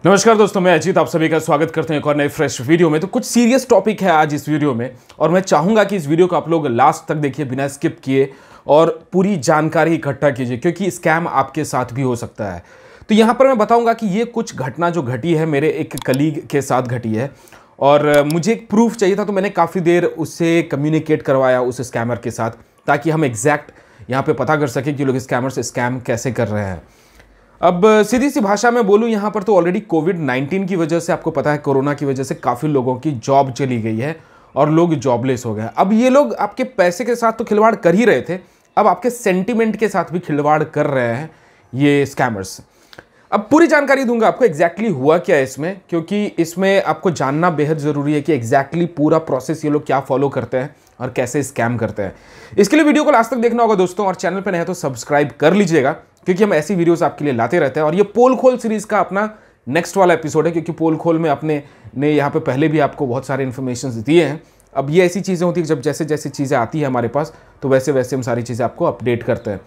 नमस्कार दोस्तों, मैं अजीत आप सभी का स्वागत करते हैं एक और नए फ्रेश वीडियो में। तो कुछ सीरियस टॉपिक है आज इस वीडियो में और मैं चाहूंगा कि इस वीडियो को आप लोग लास्ट तक देखिए बिना स्किप किए और पूरी जानकारी इकट्ठा कीजिए, क्योंकि स्कैम आपके साथ भी हो सकता है। तो यहाँ पर मैं बताऊंगा कि ये कुछ घटना जो घटी है मेरे एक कलीग के साथ घटी है और मुझे एक प्रूफ चाहिए था, तो मैंने काफ़ी देर उससे कम्युनिकेट करवाया उस स्कैमर के साथ, ताकि हम एग्जैक्ट यहाँ पे पता कर सकें कि लोग स्कैमर्स स्कैम कैसे कर रहे हैं। अब सीधी सी भाषा में बोलूं, यहाँ पर तो ऑलरेडी कोविड-19 की वजह से, आपको पता है कोरोना की वजह से काफ़ी लोगों की जॉब चली गई है और लोग जॉबलेस हो गए। अब ये लोग आपके पैसे के साथ तो खिलवाड़ कर ही रहे थे, अब आपके सेंटिमेंट के साथ भी खिलवाड़ कर रहे हैं ये स्कैमर्स। अब पूरी जानकारी दूंगा आपको एग्जैक्टली हुआ क्या है इसमें, क्योंकि इसमें आपको जानना बेहद ज़रूरी है कि एग्जैक्टली पूरा प्रोसेस ये लोग क्या फॉलो करते हैं और कैसे स्कैम करते हैं। इसके लिए वीडियो को लास्ट तक देखना होगा दोस्तों, और चैनल पर नए हैं तो सब्सक्राइब कर लीजिएगा, क्योंकि हम ऐसी वीडियोस आपके लिए लाते रहते हैं। और ये पोल खोल सीरीज का अपना नेक्स्ट वाला एपिसोड है, क्योंकि पोल खोल में अपने ने यहाँ पे पहले भी आपको बहुत सारे इन्फॉर्मेशन दिए हैं। अब ये ऐसी चीज़ें होती है जब जैसे जैसे चीज़ें आती है हमारे पास, तो वैसे वैसे हम सारी चीज़ें आपको अपडेट करते हैं।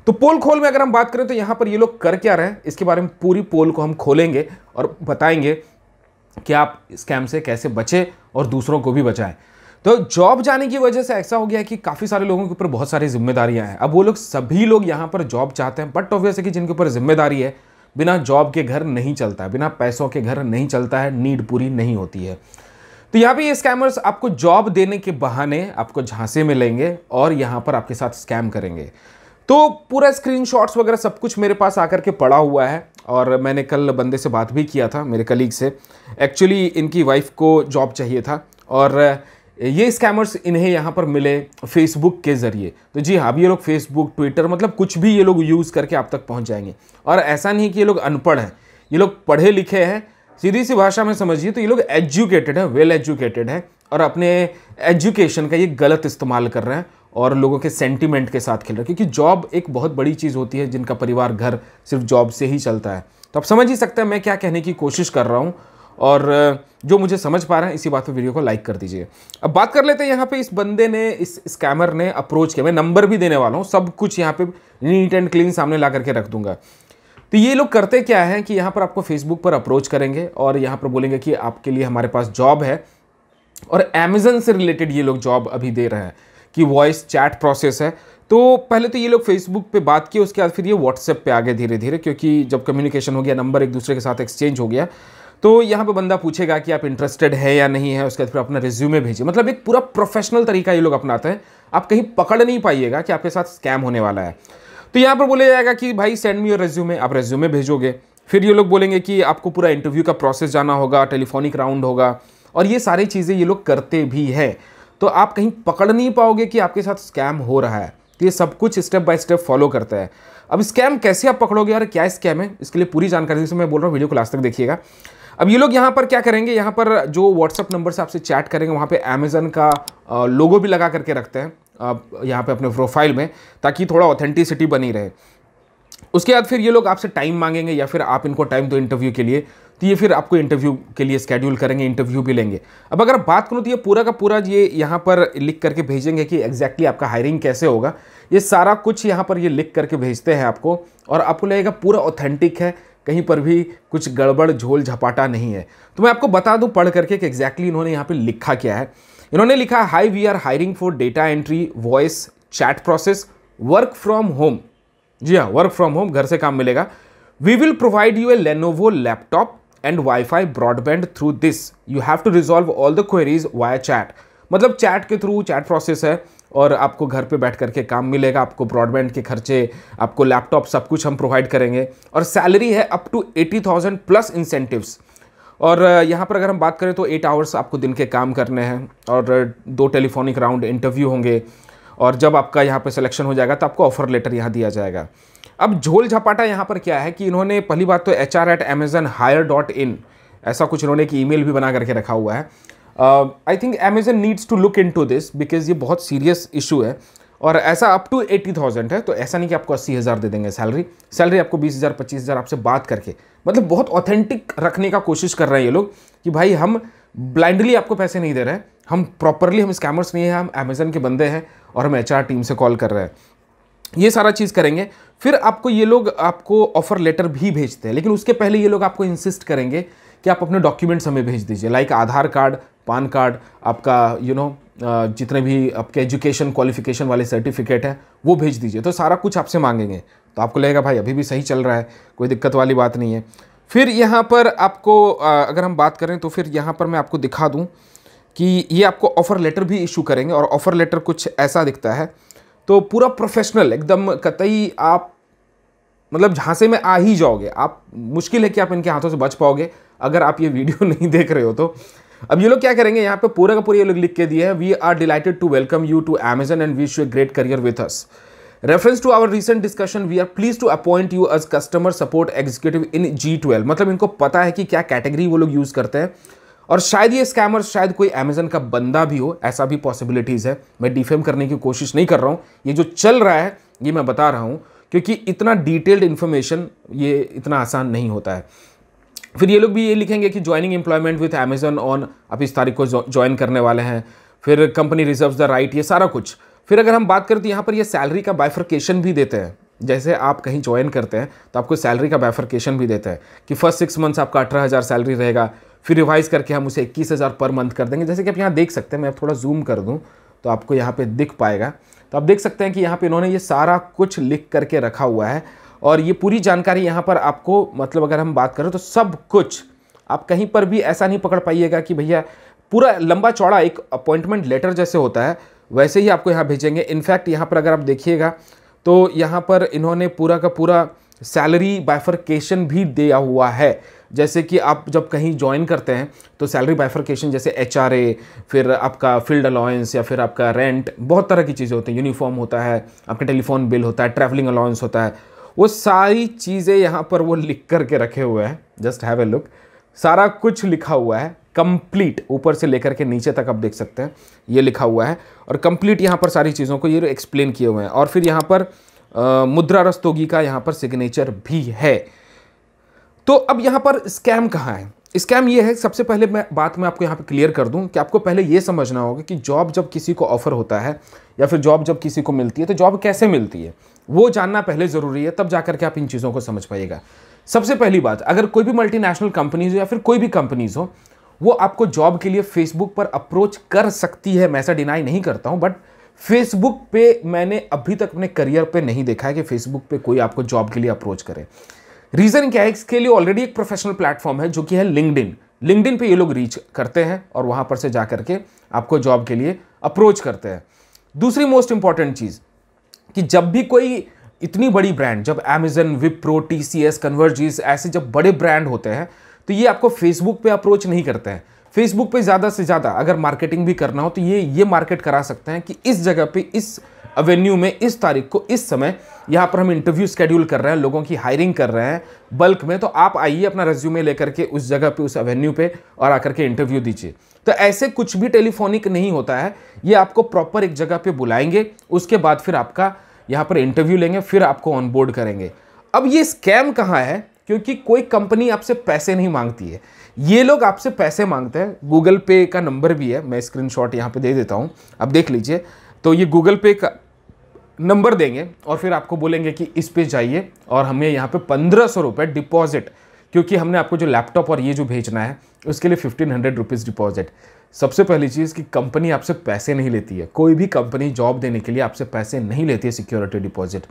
तो पोल खोल में अगर हम बात करें तो यहाँ पर ये लोग कर क्या रहे हैं, इसके बारे में पूरी पोल को हम खोलेंगे और बताएंगे कि आप स्कैम से कैसे बचें और दूसरों को भी बचाएं। तो जॉब जाने की वजह से ऐसा हो गया है कि काफ़ी सारे लोगों के ऊपर बहुत सारी जिम्मेदारियां हैं। अब वो लोग सभी लोग यहाँ पर जॉब चाहते हैं, बट ऑब्वियस है कि जिनके ऊपर जिम्मेदारी है, बिना जॉब के घर नहीं चलता है, बिना पैसों के घर नहीं चलता है, नीड पूरी नहीं होती है। तो यहाँ पे ये स्कैमर्स आपको जॉब देने के बहाने आपको झांसे में लेंगे और यहाँ पर आपके साथ स्कैम करेंगे। तो पूरा स्क्रीनशॉट्स वगैरह सब कुछ मेरे पास आकर के पड़ा हुआ है, और मैंने कल बंदे से बात भी किया था, मेरे कलीग से। एक्चुअली इनकी वाइफ को जॉब चाहिए था और ये स्कैमर्स इन्हें यहाँ पर मिले फेसबुक के ज़रिए। तो जी हाँ, अब ये लोग फेसबुक, ट्विटर, मतलब कुछ भी ये लोग यूज़ करके आप तक पहुँच जाएंगे। और ऐसा नहीं कि ये लोग अनपढ़ हैं, ये लोग पढ़े लिखे हैं। सीधी सी भाषा में समझिए तो ये लोग एजुकेटेड हैं, वेल एजुकेटेड हैं, और अपने एजुकेशन का ये गलत इस्तेमाल कर रहे हैं और लोगों के सेंटिमेंट के साथ खेल रहे हैं। क्योंकि जॉब एक बहुत बड़ी चीज़ होती है, जिनका परिवार घर सिर्फ जॉब से ही चलता है। तो आप समझ ही सकते हैं मैं क्या कहने की कोशिश कर रहा हूँ, और जो मुझे समझ पा रहे हैं इसी बात पे वीडियो को लाइक कर दीजिए। अब बात कर लेते हैं यहाँ पे इस बंदे ने, इस स्कैमर ने अप्रोच किया। मैं नंबर भी देने वाला हूँ, सब कुछ यहाँ पे नीट एंड क्लीन सामने ला करके रख दूंगा। तो ये लोग करते क्या है कि यहाँ पर आपको फेसबुक पर अप्रोच करेंगे और यहाँ पर बोलेंगे कि आपके लिए हमारे पास जॉब है, और अमेजन से रिलेटेड ये लोग जॉब अभी दे रहे हैं कि वॉइस चैट प्रोसेस है। तो पहले तो ये लोग फेसबुक पे बात किए, उसके बाद फिर ये व्हाट्सएप पे आ गए धीरे धीरे, क्योंकि जब कम्युनिकेशन हो गया, नंबर एक दूसरे के साथ एक्सचेंज हो गया, तो यहाँ पे बंदा पूछेगा कि आप इंटरेस्टेड है या नहीं है। उसके बाद फिर अपना रिज्यूमे भेजिए। मतलब एक पूरा प्रोफेशनल तरीका ये लोग अपनाते हैं, आप कहीं पकड़ नहीं पाइएगा कि आपके साथ स्कैम होने वाला है। तो यहाँ पर बोला जाएगा कि भाई सेंड मी योर रिज्यूमे, आप रिज्यूमे भेजोगे। फिर ये लोग बोलेंगे कि आपको पूरा इंटरव्यू का प्रोसेस जाना होगा, टेलीफोनिक राउंड होगा, और ये सारी चीज़ें ये लोग करते भी हैं। तो आप कहीं पकड़ नहीं पाओगे कि आपके साथ स्कैम हो रहा है। तो ये सब कुछ स्टेप बाय स्टेप फॉलो करता है। अब स्कैम कैसे आप पकड़ोगे और क्या स्कैम है, इसके लिए पूरी जानकारी से मैं बोल रहा हूँ, वीडियो को लास्ट तक देखिएगा। अब ये लोग यहाँ पर क्या करेंगे, यहाँ पर जो व्हाट्सअप नंबर से आपसे चैट करेंगे, वहाँ पे अमेजन का लोगो भी लगा करके रखते हैं यहाँ पे अपने प्रोफाइल में, ताकि थोड़ा ऑथेंटिसिटी बनी रहे। उसके बाद फिर ये लोग आपसे टाइम मांगेंगे, या फिर आप इनको टाइम दो इंटरव्यू के लिए, तो ये फिर आपको इंटरव्यू के लिए स्केड्यूल करेंगे, इंटरव्यू भी लेंगे। अब अगर बात करूँ तो ये पूरा का पूरा ये यहाँ पर लिख करके भेजेंगे कि एग्जैक्टली आपका हायरिंग कैसे होगा। ये सारा कुछ यहाँ पर ये लिख करके भेजते हैं आपको, और आपको लगेगा पूरा ऑथेंटिक है, कहीं पर भी कुछ गड़बड़ झोल झपाटा नहीं है। तो मैं आपको बता दूं पढ़ करके कि एग्जैक्टली इन्होंने यहाँ पे लिखा क्या है। इन्होंने लिखा, hi we are hiring for data entry, voice chat process, work from home. जी हाँ, वर्क फ्रॉम होम, घर से काम मिलेगा। We will provide you a Lenovo laptop and wifi broadband through this, you have to resolve all the queries via chat. मतलब chat के through, chat process है, और आपको घर पे बैठ करके काम मिलेगा, आपको ब्रॉडबैंड के खर्चे, आपको लैपटॉप, सब कुछ हम प्रोवाइड करेंगे, और सैलरी है अप टू 80,000 प्लस इंसेंटिव्स। और यहाँ पर अगर हम बात करें तो 8 आवर्स आपको दिन के काम करने हैं, और 2 टेलीफोनिक राउंड इंटरव्यू होंगे, और जब आपका यहाँ पे सिलेक्शन हो जाएगा तो आपको ऑफर लेटर यहाँ दिया जाएगा। अब झोल झपाटा यहाँ पर क्या है कि इन्होंने पहली बात तो hr@amazonhire.in ऐसा कुछ इन्होंने एक ईमेल भी बना करके रखा हुआ है। I think Amazon needs to look into this, because ये बहुत सीरियस इशू है, और ऐसा अप टू 80,000 है। तो ऐसा नहीं कि आपको 80,000 दे देंगे सैलरी आपको 20,000 25,000 आपसे बात करके, मतलब बहुत ऑथेंटिक रखने का कोशिश कर रहे हैं ये लोग कि भाई हम ब्लाइंडली आपको पैसे नहीं दे रहे हैं, हम प्रॉपरली, हम स्कैमर्स नहीं हैं, हम अमेजन के बंदे हैं और हम HR टीम से कॉल कर रहे हैं। ये सारा चीज़ करेंगे। फिर आपको ये लोग आपको ऑफर लेटर भी भेजते हैं, लेकिन उसके पहले ये लोग आपको इंसिस्ट करेंगे कि आप अपने डॉक्यूमेंट्स हमें भेज दीजिए, लाइक आधार कार्ड, पान कार्ड, आपका जितने भी आपके एजुकेशन क्वालिफिकेशन वाले सर्टिफिकेट हैं वो भेज दीजिए। तो सारा कुछ आपसे मांगेंगे, तो आपको लगेगा भाई अभी भी सही चल रहा है, कोई दिक्कत वाली बात नहीं है। फिर यहाँ पर आपको अगर हम बात करें तो फिर यहाँ पर मैं आपको दिखा दूँ कि ये आपको ऑफ़र लेटर भी इशू करेंगे, और ऑफ़र लेटर कुछ ऐसा दिखता है। तो पूरा प्रोफेशनल एकदम, कतई आप मतलब झांसे में आ ही जाओगे आप। मुश्किल है कि आप इनके हाथों से बच पाओगे अगर आप ये वीडियो नहीं देख रहे हो तो। अब ये लोग क्या करेंगे, यहाँ पे पूरा का पूरा ये लोग लिख के दिए है, we are delighted to welcome you to Amazon and wish you a great career with us. Reference to our recent discussion, we are please to appoint you as customer support executive in G12। मतलब इनको पता है कि क्या category वो लोग use करते हैं, और शायद ये स्कैमर शायद कोई Amazon का बंदा भी हो, ऐसा भी पॉसिबिलिटीज है। मैं डिफेम करने की कोशिश नहीं कर रहा हूँ, ये जो चल रहा है ये मैं बता रहा हूँ, क्योंकि इतना डिटेल्ड इन्फॉर्मेशन ये इतना आसान नहीं होता है। फिर ये लोग भी ये लिखेंगे कि joining employment with Amazon on, आप इस तारीख को ज्वाइन करने वाले हैं। फिर कंपनी रिजर्व्स द राइट, ये सारा कुछ। फिर अगर हम बात करें तो यहाँ पर ये सैलरी का बाइफर्केशन भी देते हैं। जैसे आप कहीं ज्वाइन करते हैं तो आपको सैलरी का बाइफर्केशन भी देता है कि फर्स्ट 6 मंथ्स आपका 18,000 सैलरी रहेगा, फिर रिवाइज करके हम उसे 21,000 पर मंथ कर देंगे। जैसे कि आप यहाँ देख सकते हैं, मैं थोड़ा जूम कर दूँ तो आपको यहाँ पे दिख पाएगा। तो आप देख सकते हैं कि यहाँ पे इन्होंने ये सारा कुछ लिख करके रखा हुआ है, और ये पूरी जानकारी यहाँ पर आपको, मतलब अगर हम बात करें तो सब कुछ आप कहीं पर भी ऐसा नहीं पकड़ पाइएगा कि भैया पूरा लंबा चौड़ा एक अपॉइंटमेंट लेटर जैसे होता है वैसे ही आपको यहाँ भेजेंगे। इनफैक्ट यहाँ पर अगर आप देखिएगा तो यहाँ पर इन्होंने पूरा का पूरा सैलरी बाइफर्केशन भी दिया हुआ है। जैसे कि आप जब कहीं ज्वाइन करते हैं तो सैलरी बाइफर्केशन, जैसे HRA, फिर आपका फील्ड अलाउंस या फिर आपका रेंट, बहुत तरह की चीज़ें होती हैं, यूनिफॉर्म होता है, आपका टेलीफोन बिल होता है, ट्रैवलिंग अलाउंस होता है, वो सारी चीज़ें यहाँ पर वो लिख करके रखे हुए हैं। जस्ट हैव ए लुक, सारा कुछ लिखा हुआ है कंप्लीट, ऊपर से लेकर के नीचे तक आप देख सकते हैं ये लिखा हुआ है, और कंप्लीट यहाँ पर सारी चीज़ों को ये एक्सप्लेन किए हुए हैं। और फिर यहाँ पर मुद्रा रस्तोगी का यहाँ पर सिग्नेचर भी है। तो अब यहाँ पर स्कैम कहाँ है? स्कैम ये है, सबसे पहले मैं आपको यहाँ पे क्लियर कर दूं कि आपको पहले ये समझना होगा कि जॉब जब किसी को ऑफर होता है या फिर जॉब जब किसी को मिलती है तो जॉब कैसे मिलती है वो जानना पहले ज़रूरी है, तब जाकर के आप इन चीज़ों को समझ पाइएगा। सबसे पहली बात, अगर कोई भी मल्टीनेशनल कंपनीज हो या फिर कोई भी कंपनीज हो, वो आपको जॉब के लिए फेसबुक पर अप्रोच कर सकती है, मैं ऐसा डिनाई नहीं करता हूँ, बट फेसबुक पे मैंने अभी तक अपने करियर पे नहीं देखा है कि फेसबुक पे कोई आपको जॉब के लिए अप्रोच करे। रीज़न क्या है? इसके लिए ऑलरेडी एक प्रोफेशनल प्लेटफॉर्म है जो कि है लिंक्डइन पे ये लोग रीच करते हैं और वहां पर से जाकर के आपको जॉब के लिए अप्रोच करते हैं। दूसरी मोस्ट इंपॉर्टेंट चीज़ कि जब भी कोई इतनी बड़ी ब्रांड, जब Amazon, विप्रो, TCS, कन्वर्जिस, ऐसे जब बड़े ब्रांड होते हैं तो ये आपको फेसबुक पे अप्रोच नहीं करते हैं। फेसबुक पे ज़्यादा से ज़्यादा अगर मार्केटिंग भी करना हो तो ये मार्केट करा सकते हैं कि इस जगह पे, इस एवेन्यू में, इस तारीख को, इस समय यहाँ पर हम इंटरव्यू स्केड्यूल कर रहे हैं, लोगों की हायरिंग कर रहे हैं बल्क में, तो आप आइए अपना रेज्यूमे लेकर के उस जगह पे, उस एवेन्यू पे, और आकर के इंटरव्यू दीजिए। तो ऐसे कुछ भी टेलीफोनिक नहीं होता है, ये आपको प्रॉपर एक जगह पे बुलाएंगे, उसके बाद फिर आपका यहाँ पर इंटरव्यू लेंगे, फिर आपको ऑनबोर्ड करेंगे। अब ये स्कैम कहाँ है? क्योंकि कोई कंपनी आपसे पैसे नहीं मांगती है, ये लोग आपसे पैसे मांगते हैं। गूगल पे का नंबर भी है, मैं स्क्रीनशॉट यहाँ पे दे देता हूँ, अब देख लीजिए। तो ये गूगल पे का नंबर देंगे और फिर आपको बोलेंगे कि इस पे जाइए और हमें यहाँ पे 1500 रुपये डिपॉजिट, क्योंकि हमने आपको जो लैपटॉप और ये जो भेजना है उसके लिए 1500 रुपीज़ डिपॉजिट। सबसे पहली चीज़ कि कंपनी आपसे पैसे नहीं लेती है, कोई भी कंपनी जॉब देने के लिए आपसे पैसे नहीं लेती है सिक्योरिटी डिपॉजिट,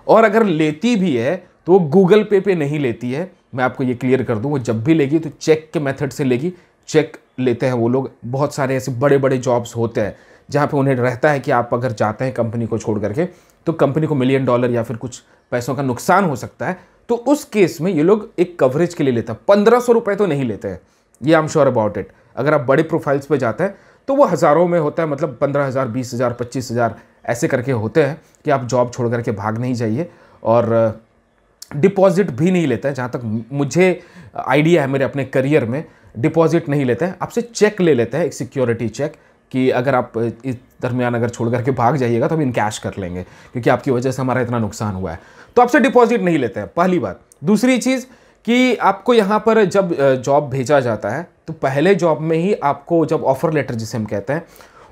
और अगर लेती भी है तो वो गूगल पे नहीं लेती है। मैं आपको ये क्लियर कर दूं, वो जब भी लेगी तो चेक के मेथड से लेगी। चेक लेते हैं वो लोग, बहुत सारे ऐसे बड़े बड़े जॉब्स होते हैं जहाँ पे उन्हें रहता है कि आप अगर जाते हैं कंपनी को छोड़ करके तो कंपनी को $1 मिलियन या फिर कुछ पैसों का नुकसान हो सकता है, तो उस केस में ये लोग एक कवरेज के लिए लेते हैं। 1500 रुपये तो नहीं लेते हैं, ये I am sure about it. अगर आप बड़े प्रोफाइल्स पे जाते हैं तो वो हज़ारों में होता है, मतलब 15,000, 20,000, 25,000 ऐसे करके होते हैं कि आप जॉब छोड़ करके भाग नहीं जाइए। और डिपॉजिट भी नहीं लेता है, जहाँ तक मुझे आइडिया है मेरे अपने करियर में, डिपॉजिट नहीं लेते हैं, आपसे चेक ले लेते हैं, एक सिक्योरिटी चेक, कि अगर आप इस दरमियान अगर छोड़ करके भाग जाइएगा तो हम इनकैश कर लेंगे, क्योंकि आपकी वजह से हमारा इतना नुकसान हुआ है। तो आपसे डिपॉजिट नहीं लेते हैं, पहली बात। दूसरी चीज़ कि आपको यहाँ पर जब जॉब भेजा जाता है तो पहले जॉब में ही आपको, जब ऑफर लेटर जिसे हम कहते हैं,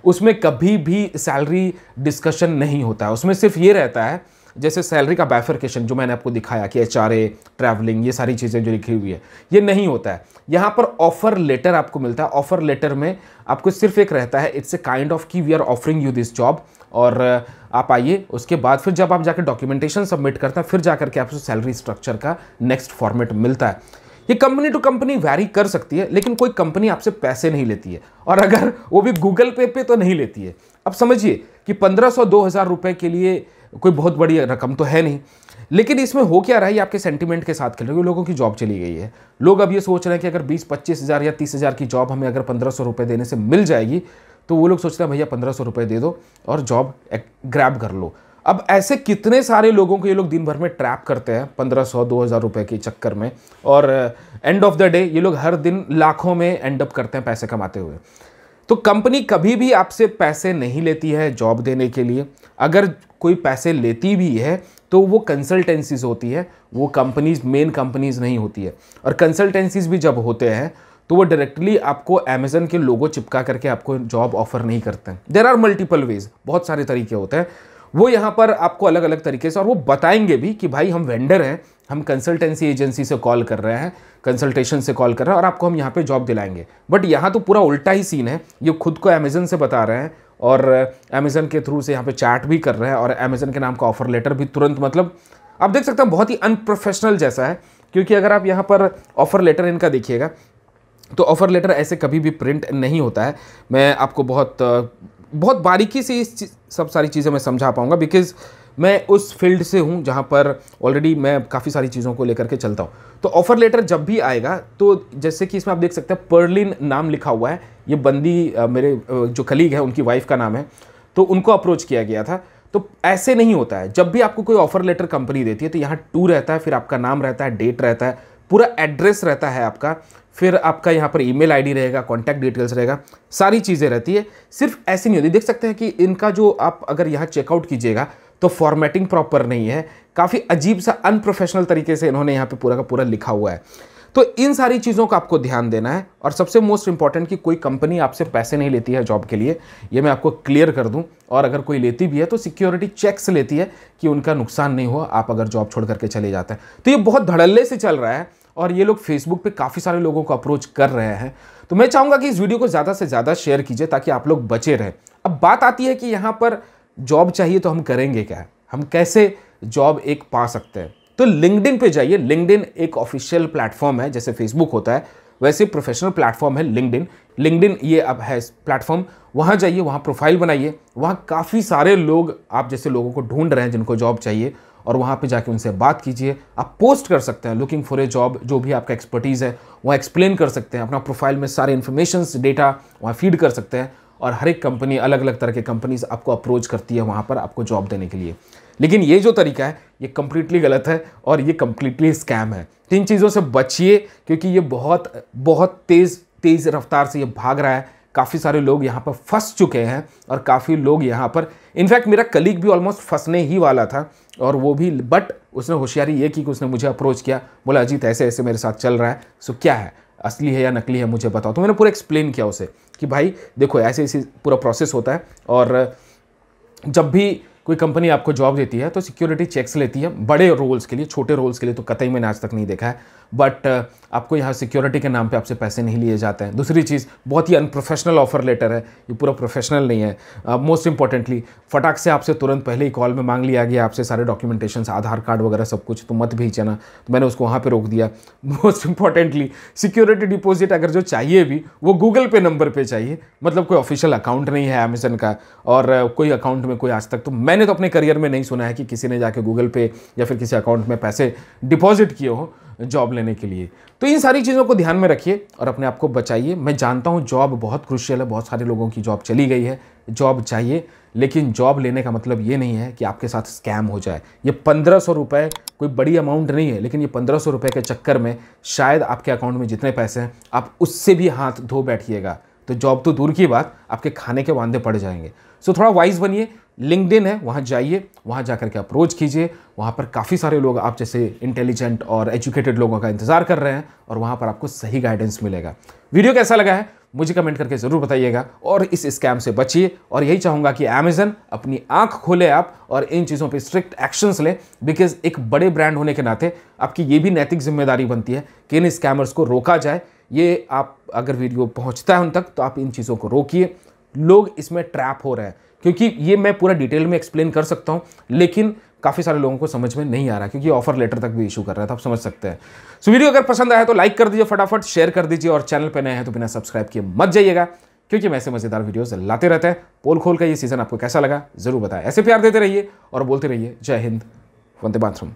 उसमें कभी भी सैलरी डिस्कशन नहीं होता है। उसमें सिर्फ ये रहता है जैसे सैलरी का बाइफरकेशन जो मैंने आपको दिखाया कि HRA, ट्रैवलिंग, ये सारी चीज़ें जो लिखी हुई है, ये नहीं होता है। यहाँ पर ऑफर लेटर आपको मिलता है। ऑफर लेटर में आपको सिर्फ एक रहता है, इट्स ए काइंड ऑफ कि we are offering you this job, और आप आइए। उसके बाद फिर जब आप जाकर डॉक्यूमेंटेशन सबमिट करते हैं, फिर जाकर के आपको सैलरी स्ट्रक्चर का नेक्स्ट फॉर्मेट मिलता है। ये कंपनी टू कंपनी वैरी कर सकती है, लेकिन कोई कंपनी आपसे पैसे नहीं लेती है, और अगर वो भी गूगल पे तो नहीं लेती है। अब समझिए कि 1500-2000 रुपए के लिए कोई बहुत बड़ी रकम तो है नहीं, लेकिन इसमें हो क्या रहा है, ये आपके सेंटिमेंट के साथ खेल रहे हो। लोगों की जॉब चली गई है। लोग अब ये सोच रहे हैं कि अगर 20-25 हज़ार या 30 हज़ार की जॉब हमें अगर 1500 रुपये देने से मिल जाएगी, तो वो लोग सोचते हैं भैया 1500 रुपये दे दो और जॉब ग्रैब कर लो। अब ऐसे कितने सारे लोगों को ये लोग दिन भर में ट्रैप करते हैं 1500-2000 रुपये के चक्कर में, और एंड ऑफ द डे ये लोग हर दिन लाखों में एंड अप करते हैं पैसे कमाते हुए। तो कंपनी कभी भी आपसे पैसे नहीं लेती है जॉब देने के लिए। अगर कोई पैसे लेती भी है तो वो कंसल्टेंसीज होती है, वो कंपनीज, मेन कंपनीज नहीं होती है। और कंसल्टेंसीज भी जब होते हैं तो वो डायरेक्टली आपको अमेजन के लोगो चिपका करके आपको जॉब ऑफर नहीं करते हैं। देयर आर मल्टीपल वेज, बहुत सारे तरीके होते हैं। वो यहाँ पर आपको अलग अलग तरीके से, और वो बताएंगे भी कि भाई हम वेंडर हैं, हम कंसल्टेंसी एजेंसी से कॉल कर रहे हैं, कंसल्टेशन से कॉल कर रहे हैं, और आपको हम यहाँ पे जॉब दिलाएंगे। बट यहाँ तो पूरा उल्टा ही सीन है। ये खुद को अमेजन से बता रहे हैं और अमेजन के थ्रू से यहाँ पे चैट भी कर रहे हैं, और अमेजन के नाम का ऑफर लेटर भी तुरंत, मतलब आप देख सकते हैं बहुत ही अनप्रोफेशनल जैसा है। क्योंकि अगर आप यहाँ पर ऑफर लेटर इनका देखिएगा तो ऑफर लेटर ऐसे कभी भी प्रिंट नहीं होता है। मैं आपको बहुत बारीकी से सब सारी चीज़ें मैं समझा पाऊंगा, बिकॉज मैं उस फील्ड से हूं जहां पर ऑलरेडी मैं काफ़ी सारी चीज़ों को लेकर के चलता हूं। तो ऑफर लेटर जब भी आएगा, तो जैसे कि इसमें आप देख सकते हैं पर्लिन नाम लिखा हुआ है। ये बंदी मेरे जो कलीग है उनकी वाइफ का नाम है, तो उनको अप्रोच किया गया था। तो ऐसे नहीं होता है। जब भी आपको कोई ऑफर लेटर कंपनी देती है तो यहाँ टू रहता है, फिर आपका नाम रहता है, डेट रहता है, पूरा एड्रेस रहता है आपका, फिर आपका यहाँ पर ईमेल आईडी रहेगा, कॉन्टैक्ट डिटेल्स रहेगा, सारी चीज़ें रहती है। सिर्फ ऐसी नहीं होती। देख सकते हैं कि इनका जो आप अगर यहाँ चेकआउट कीजिएगा तो फॉर्मेटिंग प्रॉपर नहीं है, काफ़ी अजीब सा अनप्रोफेशनल तरीके से इन्होंने यहाँ पे पूरा का पूरा लिखा हुआ है। तो इन सारी चीज़ों का आपको ध्यान देना है। और सबसे मोस्ट इंपॉर्टेंट कि कोई कंपनी आपसे पैसे नहीं लेती है जॉब के लिए, ये मैं आपको क्लियर कर दूं। और अगर कोई लेती भी है तो सिक्योरिटी चेक्स लेती है कि उनका नुकसान नहीं हुआ आप अगर जॉब छोड़ करके चले जाते हैं। तो ये बहुत धड़ल्ले से चल रहा है, और ये लोग फेसबुक पे काफ़ी सारे लोगों को अप्रोच कर रहे हैं। तो मैं चाहूँगा कि इस वीडियो को ज़्यादा से ज़्यादा शेयर कीजिए ताकि आप लोग बचे रहें। अब बात आती है कि यहाँ पर जॉब चाहिए तो हम करेंगे क्या, हम कैसे जॉब एक पा सकते हैं। तो लिंक्डइन पे जाइए। लिंक्डइन एक ऑफिशियल प्लेटफॉर्म है, जैसे फेसबुक होता है वैसे प्रोफेशनल प्लेटफॉर्म है लिंक्डइन। लिंक्डइन ये अब है प्लेटफॉर्म, वहाँ जाइए, वहाँ प्रोफाइल बनाइए। वहाँ काफ़ी सारे लोग आप जैसे लोगों को ढूंढ रहे हैं जिनको जॉब चाहिए, और वहाँ पे जाके उनसे बात कीजिए। आप पोस्ट कर सकते हैं लुकिंग फॉर ए जॉब, जो भी आपका एक्सपर्टीज़ है वहाँ एक्सप्लेन कर सकते हैं। अपना प्रोफाइल में सारे इन्फॉर्मेशन डेटा वहाँ फीड कर सकते हैं, और हर एक कंपनी, अलग अलग तरह के कंपनीज आपको अप्रोच करती है वहाँ पर आपको जॉब देने के लिए। लेकिन ये जो तरीका है ये कंप्लीटली गलत है और ये कंप्लीटली स्कैम है। तीन चीज़ों से बचिए, क्योंकि ये बहुत तेज़ रफ्तार से ये भाग रहा है। काफ़ी सारे लोग यहाँ पर फंस चुके हैं, और काफ़ी लोग यहाँ पर, इनफैक्ट मेरा कलीग भी ऑलमोस्ट फंसने ही वाला था, और वो भी, बट उसने होशियारी ये की कि उसने मुझे अप्रोच किया, बोला अजीत ऐसे ऐसे मेरे साथ चल रहा है, सो क्या है, असली है या नकली है मुझे बताओ। तो मैंने पूरा एक्सप्लेन किया उसे कि भाई देखो ऐसे ऐसे पूरा प्रोसेस होता है, और जब भी कोई कंपनी आपको जॉब देती है तो सिक्योरिटी चेक्स लेती है। बड़े रोल्स के लिए, छोटे रोल्स के लिए तो कतई मैंने आज तक नहीं देखा है, बट आपको यहाँ सिक्योरिटी के नाम पे आपसे पैसे नहीं लिए जाते हैं। दूसरी चीज़, बहुत ही अनप्रोफेशनल ऑफर लेटर है, ये पूरा प्रोफेशनल नहीं है। मोस्ट इंपॉर्टेंटली, फटाक से आपसे तुरंत पहले ही कॉल में मांग लिया गया आपसे सारे डॉक्यूमेंटेशन, आधार कार्ड वगैरह सब कुछ, तो मत भेजना। तो मैंने उसको वहाँ पर रोक दिया। मोस्ट इंपॉर्टेंटली, सिक्योरिटी डिपॉजिट अगर जो चाहिए भी वो गूगल पे नंबर पर चाहिए, मतलब कोई ऑफिशियल अकाउंट नहीं है अमेजन का, और कोई अकाउंट में कोई आज तक, तो मैंने तो अपने करियर में नहीं सुना है कि किसी ने जाके गूगल पे या फिर किसी अकाउंट में पैसे डिपॉजिट किए हो जॉब लेने के लिए। तो इन सारी चीज़ों को ध्यान में रखिए और अपने आप को बचाइए। मैं जानता हूँ जॉब बहुत क्रूशियल है, बहुत सारे लोगों की जॉब चली गई है, जॉब चाहिए, लेकिन जॉब लेने का मतलब ये नहीं है कि आपके साथ स्कैम हो जाए। ये 1500 रुपये कोई बड़ी अमाउंट नहीं है, लेकिन ये 1500 रुपये के चक्कर में शायद आपके अकाउंट में जितने पैसे हैं आप उससे भी हाथ धो बैठिएगा, तो जॉब तो दूर की बात, आपके खाने के वांदे पड़ जाएंगे। सो थोड़ा वाइज बनिए। लिंक्डइन है, वहाँ जाइए, वहाँ जाकर के अप्रोच कीजिए। वहाँ पर काफ़ी सारे लोग आप जैसे इंटेलिजेंट और एजुकेटेड लोगों का इंतज़ार कर रहे हैं, और वहाँ पर आपको सही गाइडेंस मिलेगा। वीडियो कैसा लगा है मुझे कमेंट करके ज़रूर बताइएगा और इस स्कैम से बचिए। और यही चाहूँगा कि अमेज़न अपनी आंख खोले आप और इन चीज़ों पे स्ट्रिक्ट एक्शंस ले, बिकॉज एक बड़े ब्रांड होने के नाते आपकी ये भी नैतिक जिम्मेदारी बनती है कि इन स्कैमर्स को रोका जाए। ये आप अगर वीडियो पहुँचता है उन तक तो आप इन चीज़ों को रोकिए। लोग इसमें ट्रैप हो रहे हैं, क्योंकि ये मैं पूरा डिटेल में एक्सप्लेन कर सकता हूँ, लेकिन काफ़ी सारे लोगों को समझ में नहीं आ रहा, क्योंकि ऑफर लेटर तक भी इशू कर रहा है, तो आप समझ सकते हैं। सो वीडियो अगर पसंद आया तो लाइक कर दीजिए, फटाफट शेयर कर दीजिए, और चैनल पे नए हैं तो बिना सब्सक्राइब किए मत जाइएगा, क्योंकि मैं ऐसे मजेदार वीडियोस लाते रहते हैं। पोल खोल का ये सीजन आपको कैसा लगा जरूर बताएं। ऐसे प्यार देते रहिए और बोलते रहिए जय हिंद, वंदे मातरम।